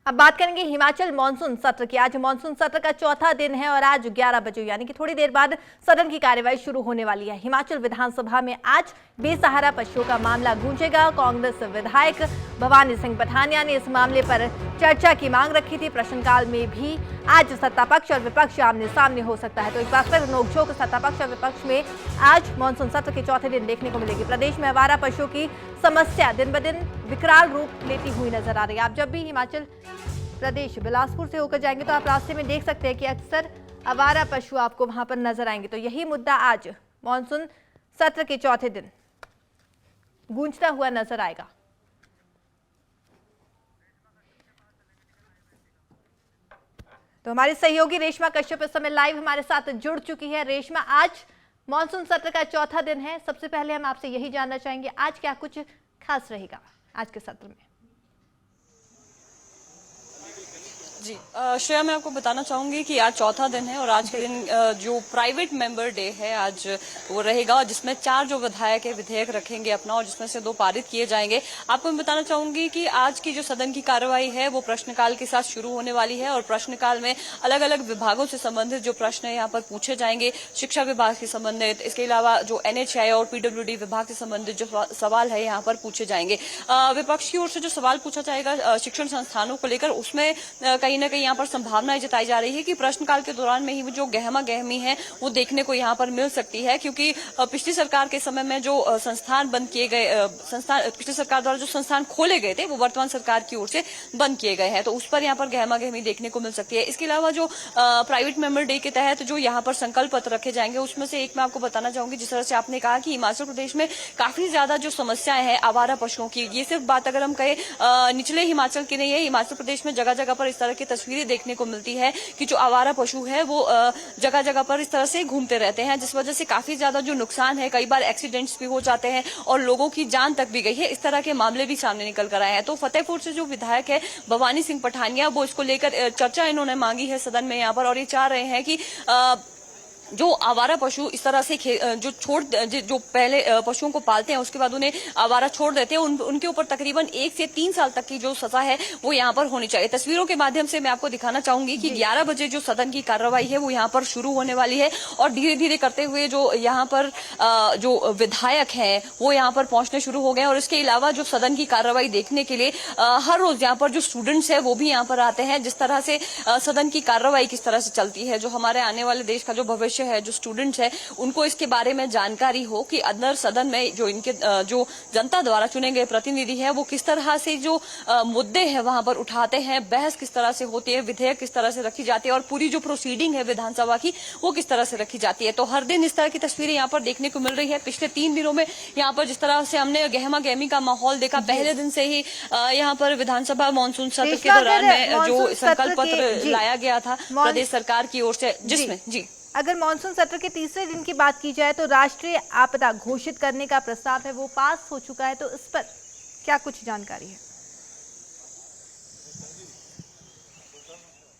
अब बात करेंगे हिमाचल मानसून सत्र की। आज मानसून सत्र का चौथा दिन है और आज 11 बजे यानी कि थोड़ी देर बाद सदन की कार्यवाही शुरू होने वाली है। हिमाचल विधानसभा में आज बेसहारा पशुओं का मामला गूंजेगा। कांग्रेस विधायक भवानी सिंह पठानिया ने इस मामले पर चर्चा की मांग रखी थी। प्रश्नकाल में भी आज सत्ता पक्ष और विपक्ष आमने सामने हो सकता है। तो एक बार फिर नोकझोंक सत्ता पक्ष और विपक्ष में आज मानसून सत्र के चौथे दिन देखने को मिलेगी। प्रदेश में आवारा पशुओं की समस्या दिन ब दिन विकराल रूप लेती हुई नजर आ रही है। आप जब भी हिमाचल प्रदेश बिलासपुर से होकर जाएंगे तो आप रास्ते में देख सकते हैं कि अक्सर आवारा पशु आपको वहां पर नजर आएंगे। तो यही मुद्दा आज मानसून सत्र के चौथे दिन गूंजता हुआ नजर आएगा। तो हमारी सहयोगी रेशमा कश्यप इस समय लाइव हमारे साथ जुड़ चुकी है। रेशमा, आज मानसून सत्र का चौथा दिन है। सबसे पहले हम आपसे यही जानना चाहेंगे, आज क्या कुछ खास रहेगा आज के सत्र में? जी श्रेया, मैं आपको बताना चाहूंगी कि आज चौथा दिन है और आज के दिन जो प्राइवेट मेंबर डे है आज वो रहेगा, जिसमें 4 जो विधायक है विधेयक रखेंगे अपना और जिसमें से 2 पारित किए जाएंगे। आपको मैं बताना चाहूंगी कि आज की जो सदन की कार्यवाही है वो प्रश्नकाल के साथ शुरू होने वाली है और प्रश्नकाल में अलग अलग विभागों से संबंधित जो प्रश्न है यहाँ पर पूछे जाएंगे। शिक्षा विभाग से संबंधित, इसके अलावा जो NHI और PWD विभाग से संबंधित जो सवाल है यहाँ पर पूछे जाएंगे। विपक्ष की ओर से जो सवाल पूछा जाएगा शिक्षण संस्थानों को लेकर, उसमें कहीं न कहीं यहाँ पर संभावनाएं जताई जा रही है कि प्रश्नकाल के दौरान में ही जो गहमा गहमी है वो देखने को यहाँ पर मिल सकती है, क्योंकि पिछली सरकार के समय में जो संस्थान बंद किए गए, पिछली सरकार द्वारा जो संस्थान खोले गए थे वो वर्तमान सरकार की ओर से बंद किए गए हैं, तो उस पर यहाँ पर गहमा गहमी देखने को मिल सकती है। इसके अलावा जो प्राइवेट मेंबर डे के तहत जो यहाँ पर संकल्प पत्र रखे जाएंगे उसमें से एक मैं आपको बताना चाहूंगी, जिस तरह से आपने कहा कि हिमाचल प्रदेश में काफी ज्यादा जो समस्याएं हैं आवारा पशुओं की, ये सिर्फ बात अगर हम कहें निचले हिमाचल की नहीं है, हिमाचल प्रदेश में जगह जगह पर इस तरह की तस्वीरें देखने को मिलती है कि जो आवारा पशु है वो जगह जगह पर इस तरह से घूमते रहते हैं, जिस वजह से काफी ज्यादा जो नुकसान है, कई बार एक्सीडेंट्स भी हो जाते हैं और लोगों की जान तक भी गई है। इस तरह के मामले भी सामने निकल कर आए हैं। तो फतेहपुर से जो विधायक है भवानी सिंह पठानिया, वो इसको लेकर चर्चा इन्होंने मांगी है सदन में यहाँ पर, और ये चाह रहे हैं कि जो आवारा पशु इस तरह से जो पहले पशुओं को पालते हैं उसके बाद उन्हें आवारा छोड़ देते हैं, उनके ऊपर तकरीबन 1 से 3 साल तक की जो सजा है वो यहाँ पर होनी चाहिए। तस्वीरों के माध्यम से मैं आपको दिखाना चाहूंगी कि 11 बजे जो सदन की कार्रवाई है वो यहाँ पर शुरू होने वाली है और धीरे धीरे करते हुए जो यहाँ पर जो विधायक है वो यहाँ पर पहुंचने शुरू हो गए। और इसके अलावा जो सदन की कार्रवाई देखने के लिए हर रोज यहाँ पर जो स्टूडेंट्स है वो भी यहाँ पर आते हैं, जिस तरह से सदन की कार्रवाई किस तरह से चलती है, जो हमारे आने वाले देश का जो भविष्य है, जो स्टूडेंट्स है उनको इसके बारे में जानकारी हो कि अंदर सदन में जो इनके जो जनता द्वारा चुने गए प्रतिनिधि है वो किस तरह से जो मुद्दे हैं वहां पर उठाते हैं, बहस किस तरह से होती है, विधेयक किस तरह से रखी जाती है और पूरी जो प्रोसीडिंग है विधानसभा की वो किस तरह से रखी जाती है। तो हर दिन इस तरह की तस्वीरें यहाँ पर देखने को मिल रही है। पिछले 3 दिनों में यहाँ पर जिस तरह से हमने गहमा गहमी का माहौल देखा, पहले दिन से ही यहाँ पर विधानसभा मानसून सत्र के दौरान में जो संकल्प पत्र लाया गया था प्रदेश सरकार की ओर से, जिसमें जी अगर मानसून सत्र के तीसरे दिन की बात की जाए तो राष्ट्रीय आपदा घोषित करने का प्रस्ताव है वो पास हो चुका है, तो इस पर क्या कुछ जानकारी है?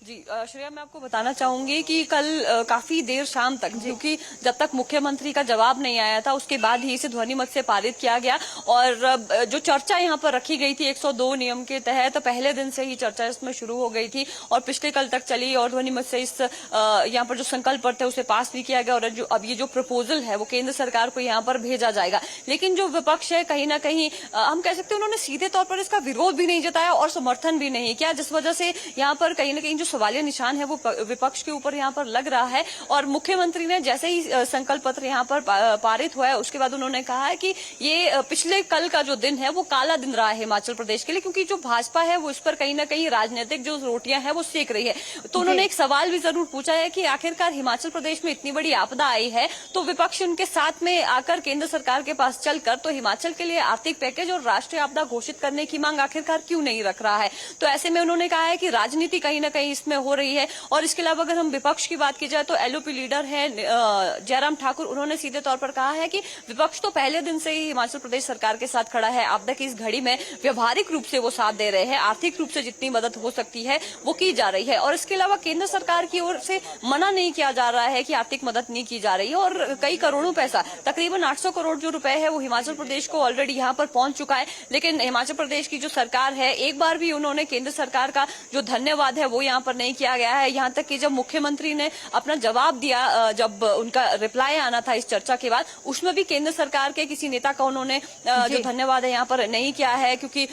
जी श्रेया, मैं आपको बताना चाहूंगी कि कल काफी देर शाम तक, क्योंकि जब तक मुख्यमंत्री का जवाब नहीं आया था उसके बाद ही इसे ध्वनिमत से पारित किया गया और जो चर्चा यहाँ पर रखी गई थी 102 नियम के तहत पहले दिन से ही चर्चा इसमें शुरू हो गई थी और पिछले कल तक चली और ध्वनिमत से इस यहाँ पर जो संकल्प पत्र है उसे पास भी किया गया और जो अब ये जो प्रपोजल है वो केंद्र सरकार को यहाँ पर भेजा जाएगा। लेकिन जो विपक्ष है कहीं ना कहीं हम कह सकते हैं उन्होंने सीधे तौर पर इसका विरोध भी नहीं जताया और समर्थन भी नहीं किया, जिस वजह से यहाँ पर कहीं ना कहीं जो सवालिया निशान है वो विपक्ष के ऊपर यहाँ पर लग रहा है। और मुख्यमंत्री ने जैसे ही संकल्प पत्र यहाँ पर पारित हुआ है उसके बाद उन्होंने कहा है कि ये पिछले कल का जो दिन है वो काला दिन रहा है हिमाचल प्रदेश के लिए, क्योंकि जो भाजपा है वो इस पर कहीं ना कहीं राजनीतिक जो रोटियां हैं वो सेक रही है। तो उन्होंने एक सवाल भी जरूर पूछा है कि आखिरकार हिमाचल प्रदेश में इतनी बड़ी आपदा आई है तो विपक्ष उनके साथ में आकर केंद्र सरकार के पास चलकर तो हिमाचल के लिए आर्थिक पैकेज और राष्ट्रीय आपदा घोषित करने की मांग आखिरकार क्यों नहीं रख रहा है। तो ऐसे में उन्होंने कहा है कि राजनीति कहीं ना कहीं इसमें हो रही है। और इसके अलावा अगर हम विपक्ष की बात की जाए तो एलओपी लीडर है जयराम ठाकुर, उन्होंने सीधे तौर पर कहा है कि विपक्ष तो पहले दिन से ही हिमाचल प्रदेश सरकार के साथ खड़ा है, आपदा की इस घड़ी में व्यवहारिक रूप से वो साथ दे रहे हैं, आर्थिक रूप से जितनी मदद हो सकती है वो की जा रही है। और इसके अलावा केंद्र सरकार की ओर से मना नहीं किया जा रहा है कि आर्थिक मदद नहीं की जा रही है। और कई करोड़ों पैसा, तकरीबन 800 करोड़ जो रुपए है वो हिमाचल प्रदेश को ऑलरेडी यहाँ पर पहुंच चुका है। लेकिन हिमाचल प्रदेश की जो सरकार है, एक बार भी उन्होंने केंद्र सरकार का जो धन्यवाद है वो यहाँ पर नहीं किया गया है। यहाँ तक कि जब मुख्यमंत्री ने अपना जवाब दिया, जब उनका रिप्लाई आना था इस चर्चा के बाद, उसमें भी केंद्र सरकार के किसी नेता का उन्होंने जो धन्यवाद है यहाँ पर नहीं किया है, क्योंकि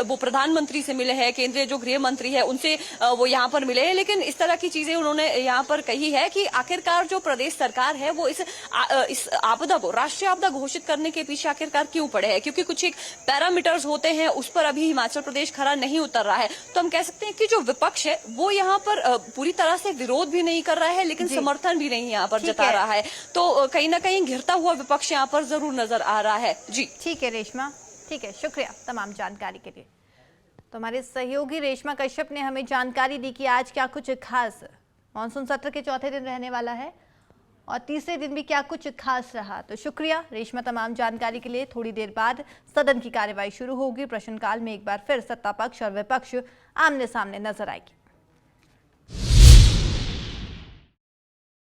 वो प्रधानमंत्री से मिले हैं, केंद्रीय जो गृह मंत्री है उनसे वो यहाँ पर मिले हैं। लेकिन इस तरह की चीजें उन्होंने यहाँ पर कही है कि आखिरकार जो प्रदेश सरकार है वो इस आपदा को राष्ट्रीय आपदा घोषित करने के पीछे आखिरकार क्यों पड़े हैं, क्योंकि कुछ एक पैरामीटर्स होते हैं उस पर अभी हिमाचल प्रदेश खरा नहीं उतर रहा है। तो हम कह सकते हैं कि जो विपक्ष है वो यहाँ पर पूरी तरह से विरोध भी नहीं कर रहा है, लेकिन समर्थन भी नहीं यहाँ पर जता रहा है। तो कहीं ना कहीं घिरता हुआ विपक्ष यहाँ पर जरूर नजर आ रहा है। जी ठीक है रेशमा, ठीक है, शुक्रिया तमाम जानकारी के लिए। तो हमारे सहयोगी रेशमा कश्यप ने हमें जानकारी दी कि आज क्या कुछ खास मानसून सत्र के चौथे दिन रहने वाला है और तीसरे दिन भी क्या कुछ खास रहा। तो शुक्रिया रेशमा तमाम जानकारी के लिए। थोड़ी देर बाद सदन की कार्यवाही शुरू होगी। प्रश्नकाल में एक बार फिर सत्ता पक्ष और विपक्ष आमने सामने नजर आएगी।